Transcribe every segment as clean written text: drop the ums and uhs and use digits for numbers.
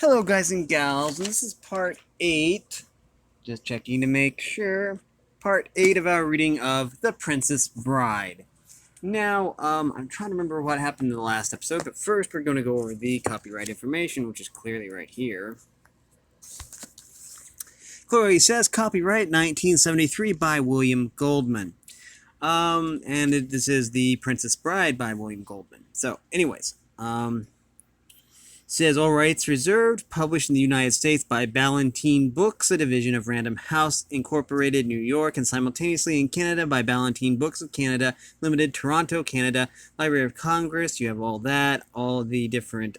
Hello, guys and gals, and this is part 8. Just checking to make sure. Part 8 of our reading of The Princess Bride. Now, I'm trying to remember what happened in the last episode, but first we're going to go over the copyright information, which is clearly right here. Clearly says copyright 1973 by William Goldman. This is The Princess Bride by William Goldman. So, anyways, says all rights reserved, published in the United States by Ballantine Books, a division of Random House Incorporated, New York, and simultaneously in Canada by Ballantine Books of Canada, Limited, Toronto, Canada, Library of Congress. You have all that, all the different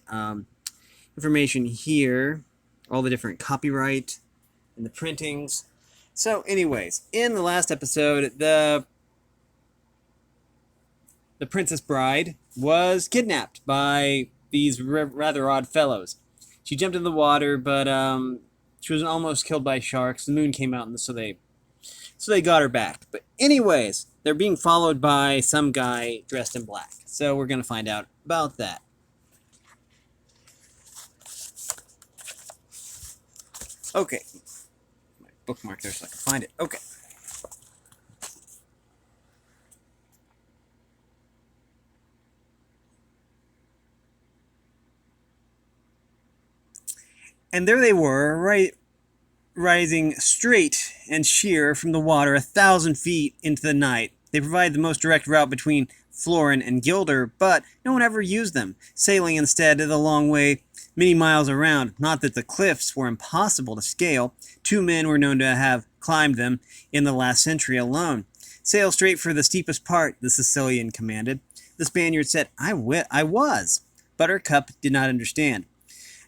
information here, all the different copyright and the printings. So, anyways, in the last episode, the Princess Bride was kidnapped by these rather odd fellows. She jumped in the water, but she was almost killed by sharks. The moon came out, and so they got her back. But anyways, they're being followed by some guy dressed in black. So we're going to find out about that. Okay. My bookmark there so I can find it. Okay. And there they were, rising straight and sheer from the water 1,000 feet into the night. They provide the most direct route between Florin and Gilder, but no one ever used them, sailing instead the long way many miles around. Not that the cliffs were impossible to scale. 2 men were known to have climbed them in the last century alone. Sail straight for the steepest part, the Sicilian commanded. The Spaniard said, I was. Buttercup did not understand.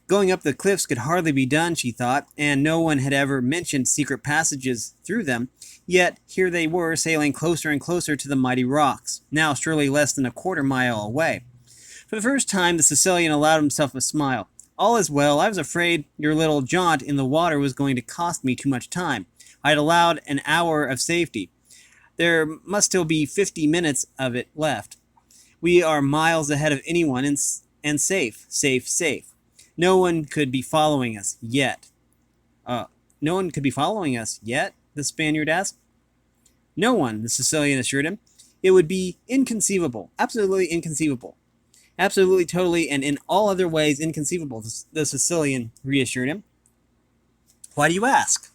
Going up the cliffs could hardly be done, she thought, and no one had ever mentioned secret passages through them. Yet here they were, sailing closer and closer to the mighty rocks, now surely less than a quarter-mile away. For the first time, the Sicilian allowed himself a smile. All is well. I was afraid your little jaunt in the water was going to cost me too much time. I had allowed an hour of safety. There must still be 50 minutes of it left. We are miles ahead of anyone and safe. No one could be following us yet. No one could be following us yet? The Spaniard asked. No one, the Sicilian assured him. It would be inconceivable. Absolutely inconceivable. Absolutely, totally, and in all other ways inconceivable, the Sicilian reassured him. Why do you ask?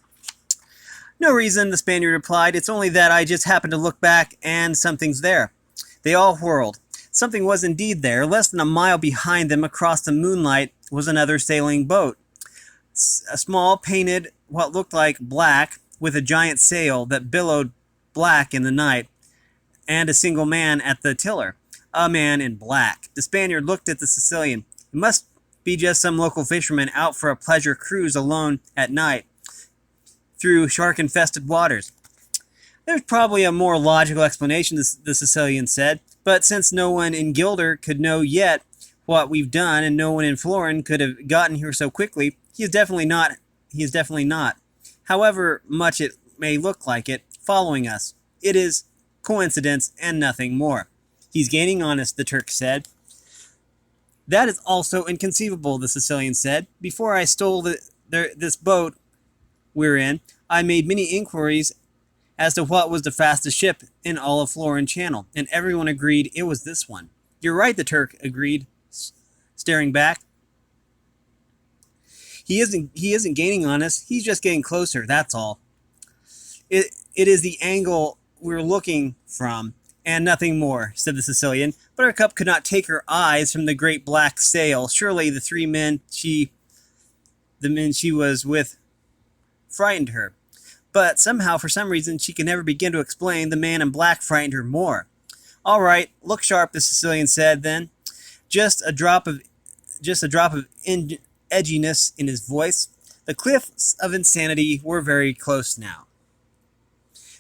No reason, the Spaniard replied. It's only that I just happened to look back and something's there. They all whirled. Something was indeed there. Less than a mile behind them, across the moonlight, was another sailing boat. A small, painted, what looked like black, with a giant sail that billowed black in the night, and a single man at the tiller. A man in black. The Spaniard looked at the Sicilian. It must be just some local fisherman out for a pleasure cruise alone at night through shark-infested waters. There's probably a more logical explanation, the Sicilian said, but since no one in Gilder could know yet what we've done, and no one in Florin could have gotten here so quickly, he is definitely not, however much it may look like it, following us. It is coincidence and nothing more. He's gaining on us, the Turk said. That is also inconceivable, the Sicilian said. Before I stole this boat we're in, I made many inquiries as to what was the fastest ship in all of Florin Channel, and everyone agreed it was this one. You're right, the Turk agreed, staring back. He isn't gaining on us. He's just getting closer, that's all. It is the angle we're looking from, and nothing more, said the Sicilian. Buttercup could not take her eyes from the great black sail. Surely the men she was with frightened her. But somehow, for some reason, she could never begin to explain, the man in black frightened her more. All right, look sharp, the Sicilian said then. Just a drop of edginess in his voice. The cliffs of insanity were very close now.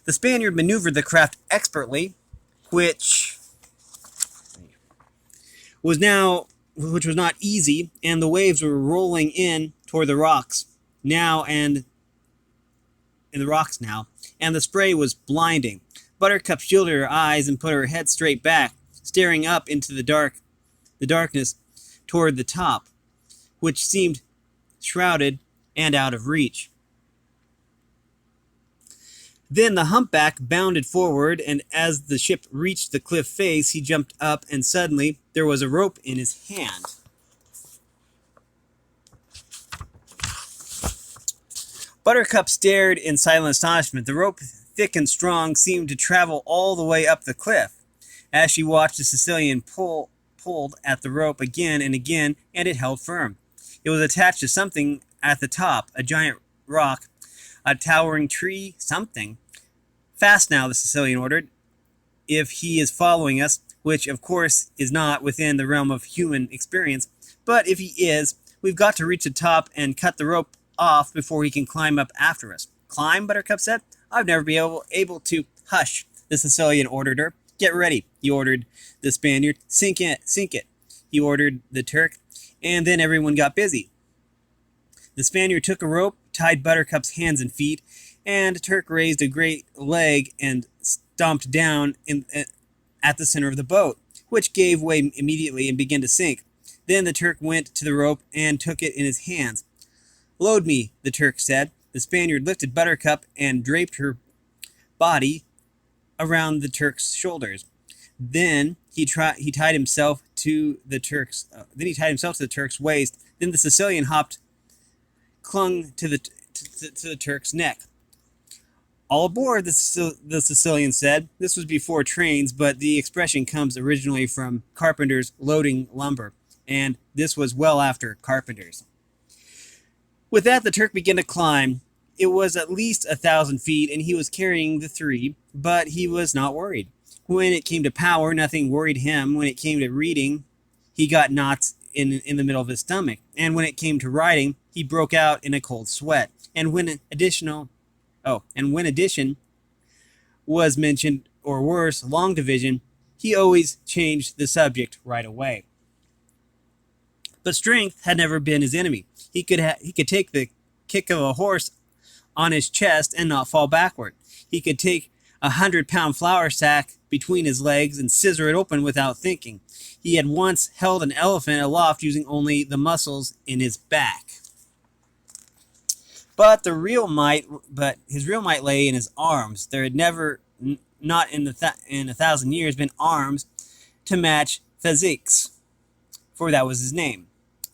The Spaniard maneuvered the craft expertly, which was not easy, and the waves were rolling in toward the rocks now, and the spray was blinding. Buttercup shielded her eyes and put her head straight back, staring up into the darkness toward the top, which seemed shrouded, and out of reach. Then the humpback bounded forward, and as the ship reached the cliff face, he jumped up, and suddenly there was a rope in his hand. Buttercup stared in silent astonishment. The rope, thick and strong, seemed to travel all the way up the cliff. As she watched, the Sicilian pulled at the rope again and again, and it held firm. It was attached to something at the top, a giant rock, a towering tree, something. Fast now, the Sicilian ordered, if he is following us, which of course is not within the realm of human experience. But if he is, we've got to reach the top and cut the rope off before he can climb up after us. Climb, Buttercup said. I've never been able to. Hush, the Sicilian ordered her. Get ready, he ordered the Spaniard. Sink it, he ordered the Turk. And then everyone got busy. The Spaniard took a rope, tied Buttercup's hands and feet, and Turk raised a great leg and stomped down at the center of the boat, which gave way immediately and began to sink. Then the Turk went to the rope and took it in his hands. Load me, the Turk said. The Spaniard lifted Buttercup and draped her body around the Turk's shoulders. Then he tied himself to the Turk's waist. Then the Sicilian clung to the Turk's neck. All aboard, the Sicilian said. This was before trains, but the expression comes originally from carpenters loading lumber, and this was well after carpenters. With that, the Turk began to climb. It was at least 1,000 feet, and he was carrying the three, but he was not worried. When it came to power, nothing worried him. When it came to reading, he got knots in the middle of his stomach. And when it came to writing, he broke out in a cold sweat. And when addition was mentioned, or worse, long division, he always changed the subject right away. But strength had never been his enemy. He could take the kick of a horse on his chest and not fall backward. He could take 100-pound flour sack between his legs and scissor it open without thinking. He had once held an elephant aloft using only the muscles in his back. But his real might lay in his arms. There had never, not in 1,000 years, been arms to match Physique's, for that was his name,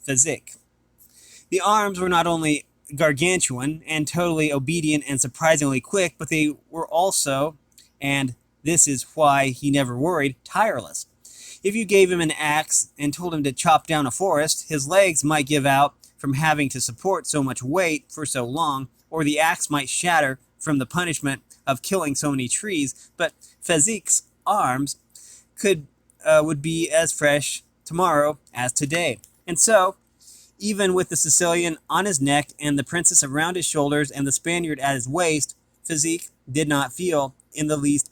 Physique. The arms were not only gargantuan and totally obedient and surprisingly quick, but they were also, and this is why he never worried, tireless. If you gave him an axe and told him to chop down a forest, his legs might give out from having to support so much weight for so long, or the axe might shatter from the punishment of killing so many trees, but Physique's arms would be as fresh tomorrow as today. And so, even with the Sicilian on his neck and the princess around his shoulders and the Spaniard at his waist, Physique did not feel in the least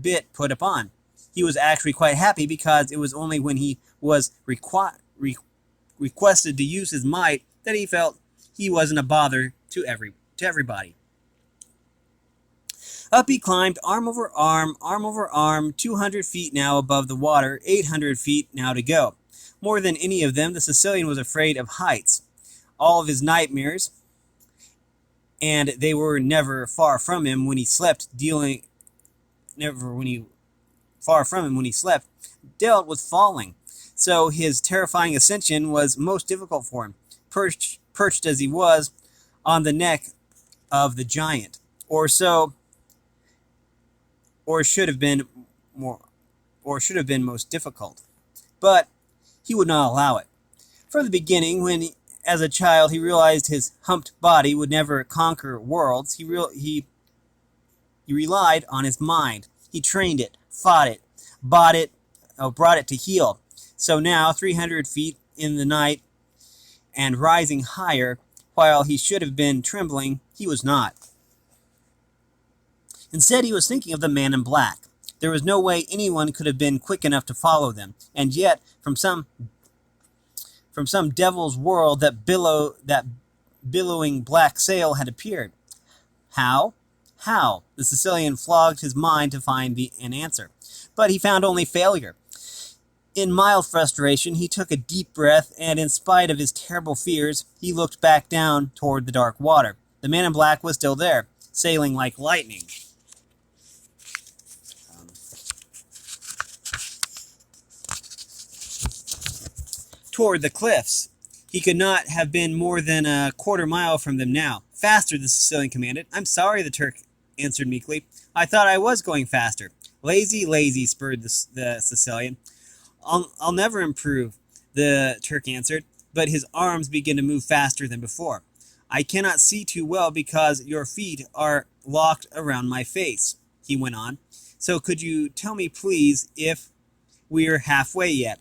bit put upon. He was actually quite happy, because it was only when he was requested to use his might that he felt he wasn't a bother to everybody. Up he climbed, arm over arm, 200 feet now above the water, 800 feet now to go. More than any of them, the Sicilian was afraid of heights. All of his nightmares, and they were never far from him when he slept, dealt with falling. So his terrifying ascension was most difficult for him, perched as he was on the neck of the giant, or should have been most difficult. But he would not allow it. From the beginning, when as a child he realized his humped body would never conquer worlds, he relied on his mind. He trained it, fought it, brought it to heel. So now, 300 feet in the night and rising higher, while he should have been trembling, he was not. Instead, he was thinking of the man in black. There was no way anyone could have been quick enough to follow them, and yet, from some devil's world, that billowing black sail had appeared. How? How? The Sicilian flogged his mind to find an answer, but he found only failure. In mild frustration, he took a deep breath, and in spite of his terrible fears, he looked back down toward the dark water. The man in black was still there, sailing like lightning toward the cliffs. He could not have been more than a quarter mile from them now. Faster, the Sicilian commanded. I'm sorry, the Turk answered meekly. I thought I was going faster. Lazy, lazy, spurred the Sicilian. I'll never improve, the Turk answered, but his arms began to move faster than before. I cannot see too well because your feet are locked around my face, he went on. So could you tell me, please, if we're halfway yet?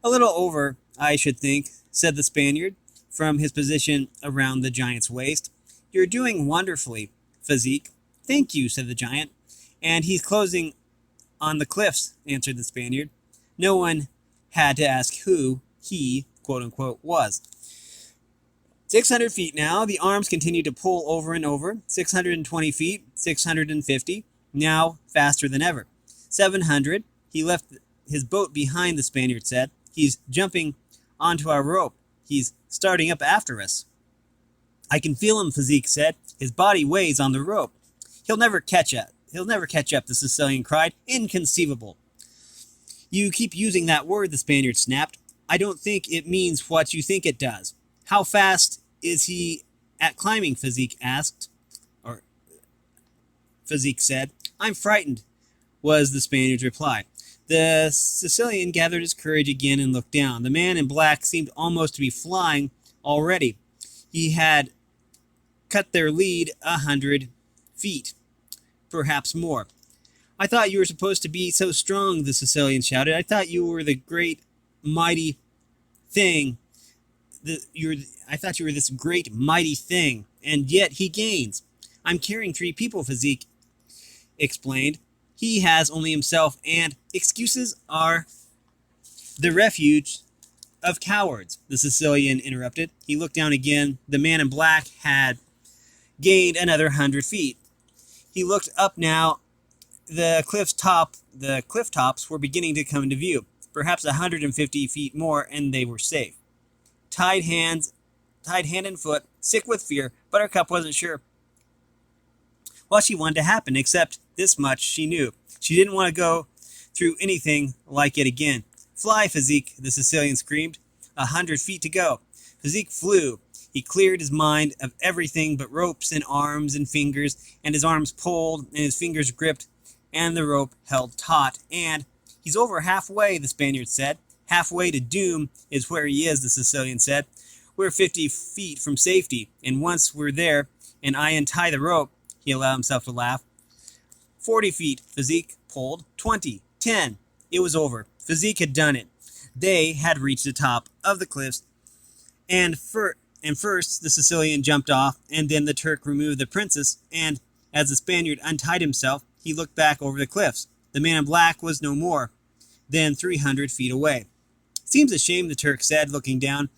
A little over, I should think, said the Spaniard, from his position around the giant's waist. You're doing wonderfully, Physique. Thank you, said the giant. And he's closing on the cliffs, answered the Spaniard. No one had to ask who he, quote-unquote, was. 600 feet now. The arms continued to pull over and over. 620 feet, 650, now faster than ever. 700. He left his boat behind, the Spaniard said. He's jumping onto our rope. He's starting up after us. I can feel him, Physique said. His body weighs on the rope. He'll never catch up. The Sicilian cried. Inconceivable. You keep using that word, the Spaniard snapped. I don't think it means what you think it does. How fast is he at climbing, Physique asked. Or Physique said. I'm frightened, was the Spaniard's reply. The Sicilian gathered his courage again and looked down. The man in black seemed almost to be flying already. He had cut their lead 100 feet, perhaps more. I thought you were supposed to be so strong, the Sicilian shouted. I thought you were the great, mighty thing. I thought you were this great, mighty thing, and yet he gains. I'm carrying 3 people, Physique explained. He has only himself, and excuses are the refuge of cowards, the Sicilian interrupted. He looked down again. The man in black had gained another 100 feet. He looked up now. The cliff tops were beginning to come into view. Perhaps 150 feet more, and they were safe. Tied hand and foot, sick with fear, Buttercup wasn't sure what she wanted to happen, except this much she knew. She didn't want to go through anything like it again. Fly, Physique, the Sicilian screamed. 100 feet to go. Physique flew. He cleared his mind of everything but ropes and arms and fingers, and his arms pulled, and his fingers gripped, and the rope held taut, and he's over halfway, the Spaniard said. Halfway to doom is where he is, the Sicilian said. We're 50 feet from safety, and once we're there, and I untie the rope, he allowed himself to laugh. 40 feet, Physique pulled. 20, 10. It was over. Physique had done it. They had reached the top of the cliffs, and first the Sicilian jumped off, and then the Turk removed the princess, and as the Spaniard untied himself, he looked back over the cliffs. The man in black was no more than 300 feet away. Seems a shame, the Turk said, looking down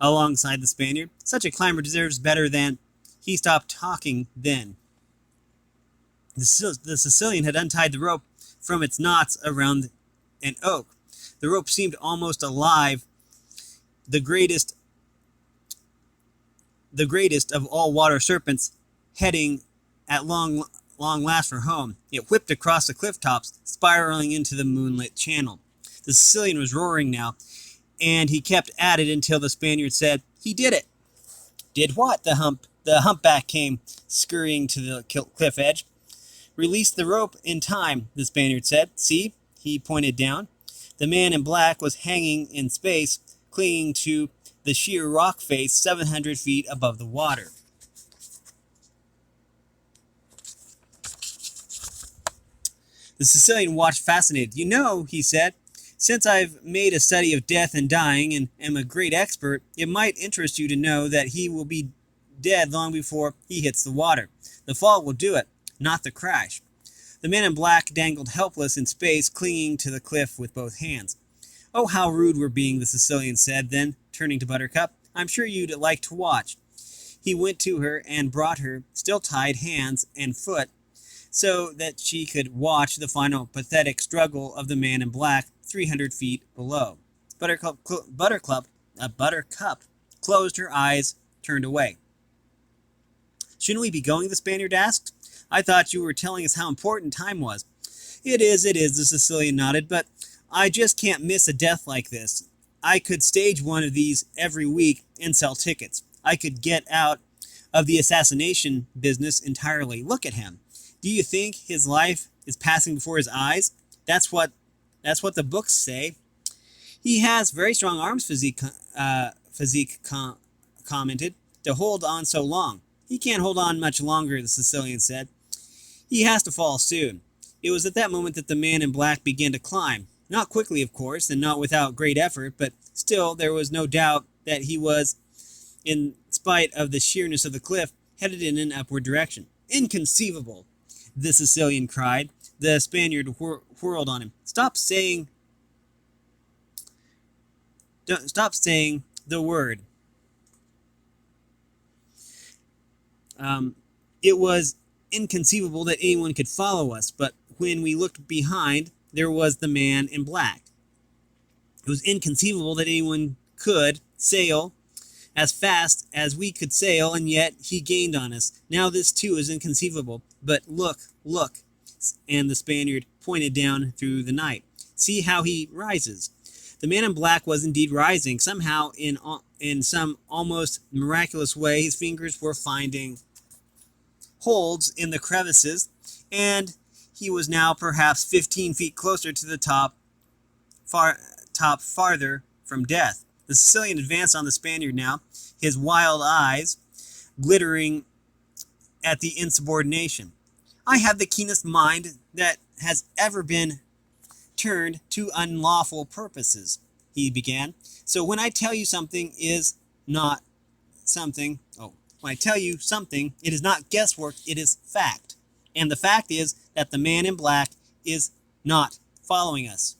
alongside the Spaniard. Such a climber deserves better than... He stopped talking then. The Sicilian had untied the rope from its knots around an oak. The rope seemed almost alive. The greatest of all water serpents, heading at long last for home. It whipped across the cliff tops, spiraling into the moonlit channel. The Sicilian was roaring now, and he kept at it until the Spaniard said, He did it. Did what? The humpback came scurrying to the cliff edge. Release the rope in time, the Spaniard said. See? He pointed down. The man in black was hanging in space, clinging to the sheer rock face 700 feet above the water. The Sicilian watched fascinated. You know, he said, since I've made a study of death and dying and am a great expert, it might interest you to know that he will be dead long before he hits the water. The fall will do it, not the crash. The man in black dangled helpless in space, clinging to the cliff with both hands. Oh, how rude we're being, the Sicilian said, then, turning to Buttercup. I'm sure you'd like to watch. He went to her and brought her, still tied hands and foot, so that she could watch the final pathetic struggle of the man in black 300 feet below. Buttercup closed her eyes, turned away. "Shouldn't we be going?" the Spaniard asked. "I thought you were telling us how important time was." It is, the Sicilian nodded, "but I just can't miss a death like this. I could stage one of these every week and sell tickets. I could get out of the assassination business entirely. Look at him. Do you think his life is passing before his eyes? That's what the books say." "He has very strong arms," Physique commented, "to hold on so long." "He can't hold on much longer," the Sicilian said. "He has to fall soon." It was at that moment that the man in black began to climb. Not quickly, of course, and not without great effort, but still there was no doubt that he was, in spite of the sheerness of the cliff, headed in an upward direction. "Inconceivable!" the Sicilian cried. The Spaniard whirled on him. Stop saying the word." It was inconceivable that anyone could follow us, but when we looked behind, there was the man in black. It was inconceivable that anyone could sail as fast as we could sail, and yet he gained on us. Now this too is inconceivable. But look, and the Spaniard pointed down through the night. "See how he rises." The man in black was indeed rising. Somehow, in some almost miraculous way, his fingers were finding holds in the crevices, and he was now perhaps 15 feet closer to the top, farther from death. The Sicilian advanced on the Spaniard now, his wild eyes glittering at the insubordination. "I have the keenest mind that has ever been turned to unlawful purposes," he began. "So when I tell you something is not something, when I tell you something, it is not guesswork, it is fact. And the fact is that the man in black is not following us.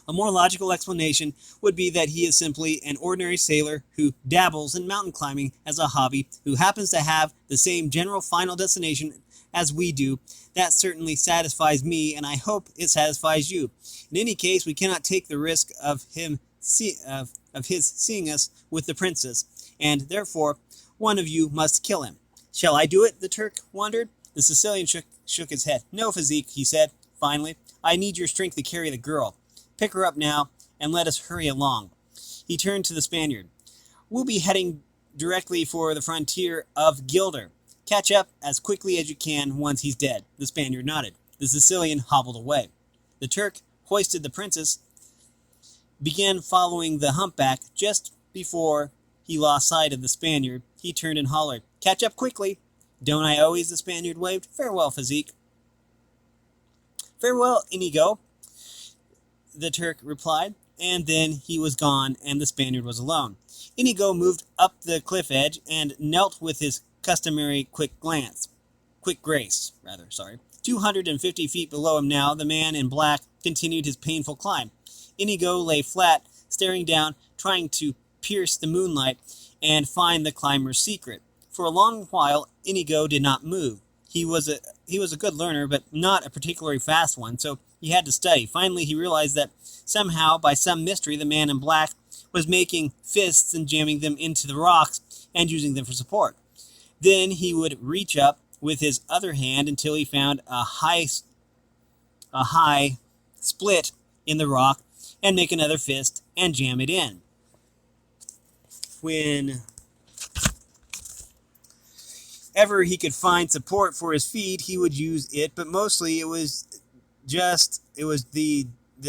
A more logical explanation would be that he is simply an ordinary sailor who dabbles in mountain climbing as a hobby, who happens to have the same general final destination as we do. That certainly satisfies me, and I hope it satisfies you. In any case, we cannot take the risk of his seeing us with the princess, and therefore one of you must kill him." "Shall I do it?" the Turk wondered. The Sicilian shook his head. "No, Physique," he said, finally. "I need your strength to carry the girl. Pick her up now, and let us hurry along." He turned to the Spaniard. "We'll be heading directly for the frontier of Gilder. Catch up as quickly as you can once he's dead." The Spaniard nodded. The Sicilian hobbled away. The Turk hoisted the princess, began following the humpback. Just before he lost sight of the Spaniard, he turned and hollered, "Catch up quickly." "Don't I always?" the Spaniard waved. "Farewell, Physique." "Farewell, Inigo," the Turk replied, and then he was gone, and the Spaniard was alone. Inigo moved up the cliff edge and knelt with his customary quick grace. 250 feet below him now, the man in black continued his painful climb. Inigo lay flat, staring down, trying to pierce the moonlight and find the climber's secret. For a long while, Inigo did not move. He was a good learner, but not a particularly fast one, so he had to study. Finally, he realized that somehow, by some mystery, the man in black was making fists and jamming them into the rocks and using them for support. Then he would reach up with his other hand until he found a high split in the rock and make another fist and jam it in. Whenever he could find support for his feet, he would use it, but mostly it was the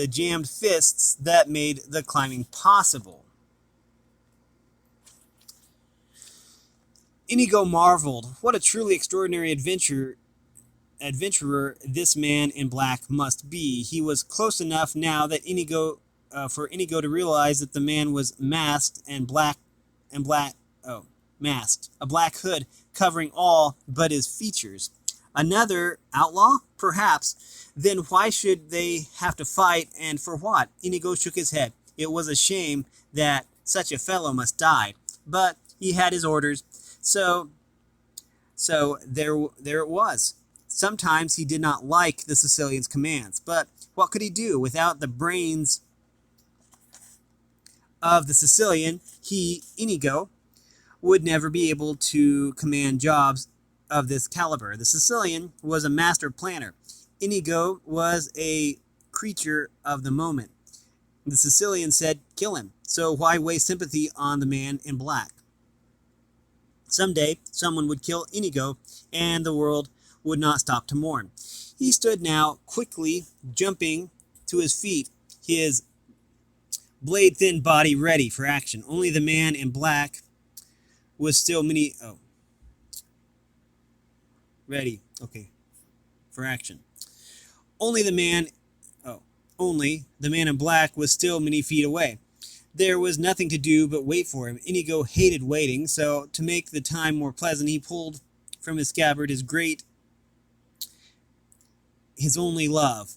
jammed fists that made the climbing possible. Inigo marveled. What a truly extraordinary adventurer this man in black must be. He was close enough now that for Inigo to realize that the man was masked, a black hood covering all but his features. Another outlaw? Perhaps. Then why should they have to fight, and for what? Inigo shook his head. It was a shame that such a fellow must die, but he had his orders, so there it was. Sometimes he did not like the Sicilian's commands, but what could he do? Without the brains of the Sicilian, Inigo, would never be able to command jobs of this caliber. The Sicilian was a master planner. Inigo was a creature of the moment. The Sicilian said, kill him. So why waste sympathy on the man in black? Someday, someone would kill Inigo, and the world would not stop to mourn. He stood now, quickly jumping to his feet, his blade-thin body ready for action. Only the man in black was still ready. Okay, for action. Only the man in black was still many feet away. There was nothing to do but wait for him. Inigo hated waiting, so to make the time more pleasant, he pulled from his scabbard his only love,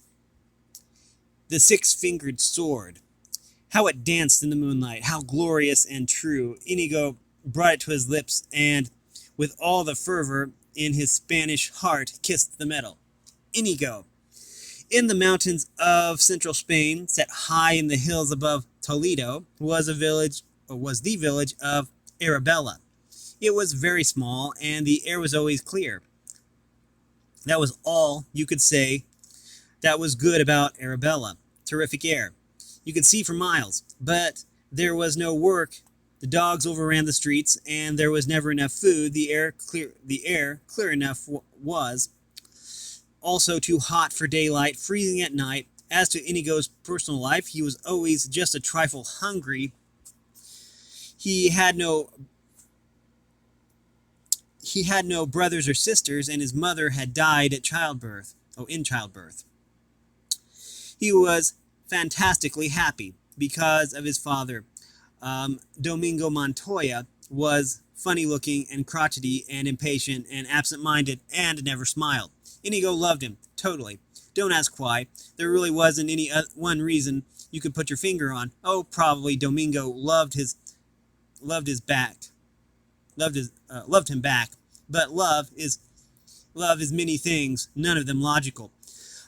the six-fingered sword. How it danced in the moonlight, how glorious and true. Inigo brought it to his lips, and with all the fervor in his Spanish heart, kissed the metal. Inigo. In the mountains of central Spain, set high in the hills above Toledo, was the village of Arabella. It was very small, and the air was always clear. That was all you could say that was good about Arabella. Terrific air. You could see for miles, but there was no work. The dogs overran the streets, and there was never enough food. The air clear enough was also too hot for daylight, freezing at night. As to Inigo's personal life, he was always just a trifle hungry. He had no brothers or sisters, and his mother had died in childbirth. He was fantastically happy because of his father. Domingo Montoya was funny-looking and crotchety and impatient and absent-minded and never smiled. Inigo loved him, totally. Don't ask why. There really wasn't any one reason you could put your finger on. Oh, probably Domingo loved him back. But love is many things, none of them logical.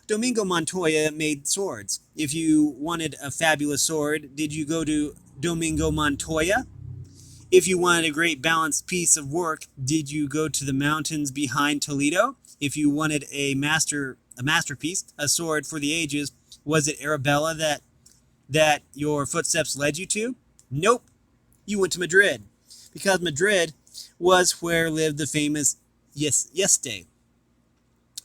Domingo Montoya made swords. If you wanted a fabulous sword, did you go to Domingo Montoya? If you wanted a great balanced piece of work, did you go to the mountains behind Toledo? If you wanted a masterpiece, a sword for the ages, was it Arabella that your footsteps led you to? Nope. You went to Madrid, because Madrid was where lived the famous Yeste.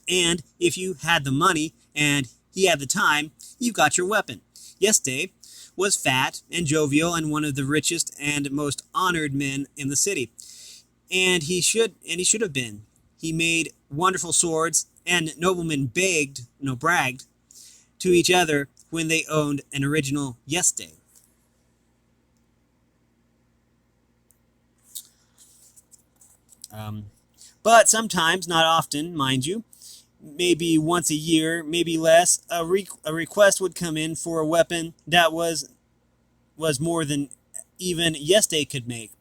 And if you had the money and he had the time, you got your weapon. Yeste was fat and jovial and one of the richest and most honored men in the city. And he should have been. He made wonderful swords, and noblemen bragged to each other when they owned an original Yeste. But sometimes, not often, mind you, maybe once a year, maybe less, a request would come in for a weapon that was more than even Yeste could make.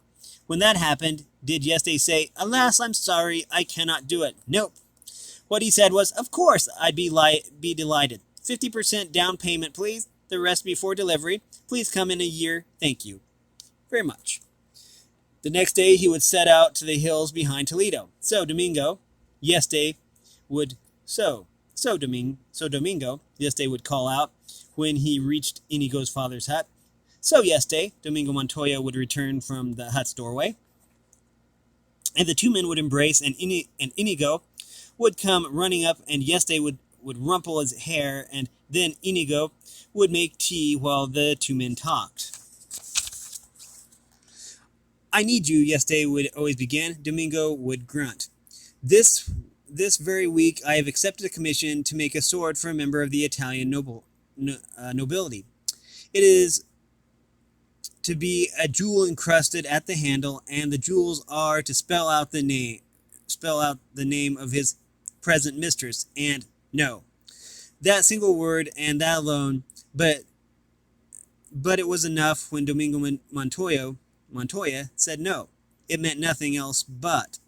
When that happened, did Yeste say, "Alas, I'm sorry, I cannot do it"? Nope. What he said was, "Of course, I'd be delighted. 50% down payment, please. The rest before delivery. Please come in a year. Thank you very much." The next day, he would set out to the hills behind Toledo. Domingo, Yeste would call out when he reached Inigo's father's hut. "So, Yeste," Domingo Montoya would return from the hut's doorway, and the two men would embrace, and Inigo would come running up, and Yeste would rumple his hair, and then Inigo would make tea while the two men talked. "I need you," Yeste would always begin. Domingo would grunt. This very week I have accepted a commission to make a sword for a member of the Italian nobility. It is to be a jewel encrusted at the handle, and the jewels are to spell out the name of his present mistress, and no. That single word and that alone, but it was enough when Domingo Montoya said no. It meant nothing else but.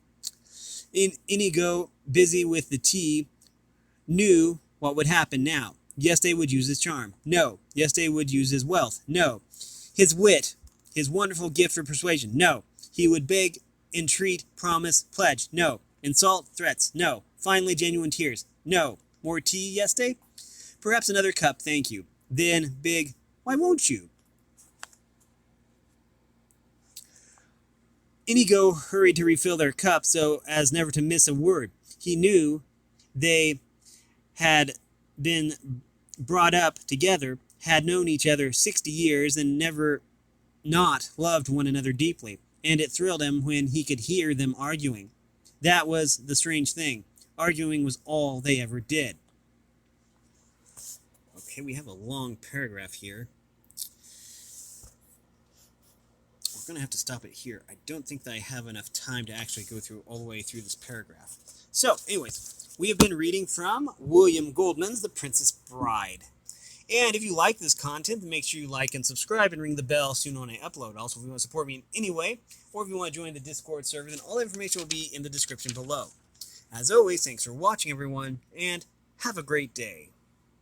Inigo busy with the tea, knew what would happen now. Yes, they would use his charm. No. Yes, they would use his wealth. No. His wit, his wonderful gift for persuasion. No. He would beg, entreat, promise, pledge. No. Insult, threats. No. Finally, genuine tears. No. More tea, yes, they? Perhaps another cup, thank you. Then, big, why won't you? Inigo hurried to refill their cup so as never to miss a word. He knew they had been brought up together, had known each other 60 years, and never not loved one another deeply, and it thrilled him when he could hear them arguing. That was the strange thing. Arguing was all they ever did. Okay, we have a long paragraph here. We're going to have to stop it here. I don't think that I have enough time to actually go through all the way through this paragraph. So, anyways, we have been reading from William Goldman's The Princess Bride. And if you like this content, then make sure you like and subscribe and ring the bell soon when I upload. Also, if you want to support me in any way, or if you want to join the Discord server, then all the information will be in the description below. As always, thanks for watching, everyone, and have a great day.